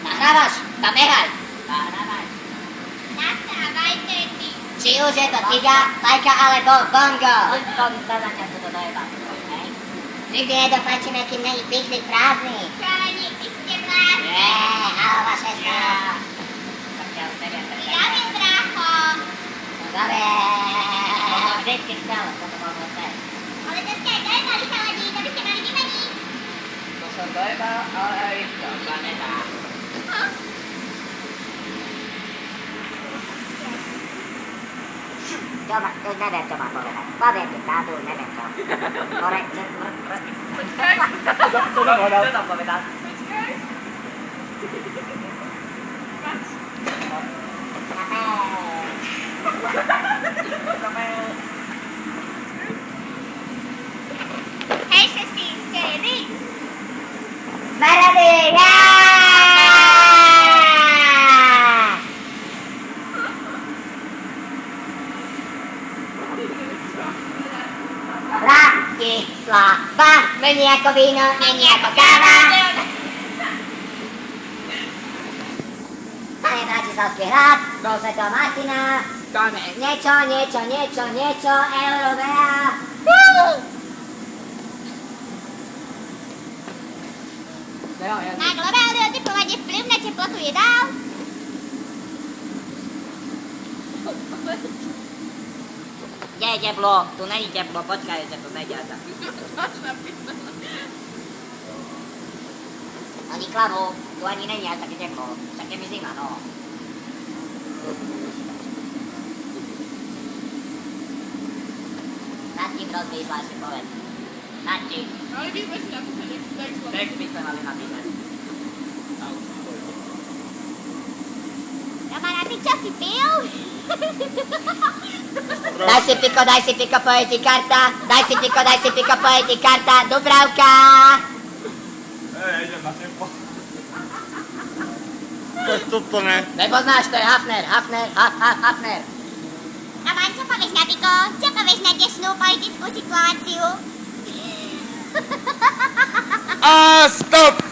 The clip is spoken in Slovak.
Nahrávaš? Tam nehaj. Nahrávaj. Nahrávajte ty. Či už je to tiga, lajka alebo bongo. To zadania sa to dojeba. Hej? Nikdy nedokončíme, kým není piknik prázdny. Čo ani ty ste vládni? Halova 16. Tak ja už neviem, tak Ja viem, brácho. No dobre. to vždycky chcel, to mohlo stať. Ale to ste aj dojebali chalani, to by ste mali vymeniť. To som dojebal, ale to sa nedá. Čo ma, už neviem, čo mám povedať. Poviem ti pravdu, už neviem čo. Čo tam povedal? Hej, všetci, ste ready? Sme ready, Bratislava, není ako víno, není ako káva. To je Bratislavský hrad, bol Svetého Martina. Niečo, Európea. Na globálne oteplovanie vplyv na teplotu jedál? Kde je teplo? Tu není teplo, počkaj, že tu nejde tak. Oni klamú, tu ani není až také teplo. Však je mi zima, no. Nad tým rozmýšľaš, si povedz. Nad tým. Ale my sme si napísali text. Text by sme mali napísať. Kamaráty, čo si pil? Daj si piko, poje ti karta. Daj si piko, poje ti karta. Dubravka. Idem na tempo. To je toto, ne? Nepoznáš, to je Hafner. Roman, čo povieš na piko? Čo povieš na dnešnú politickú situáciu? A stop!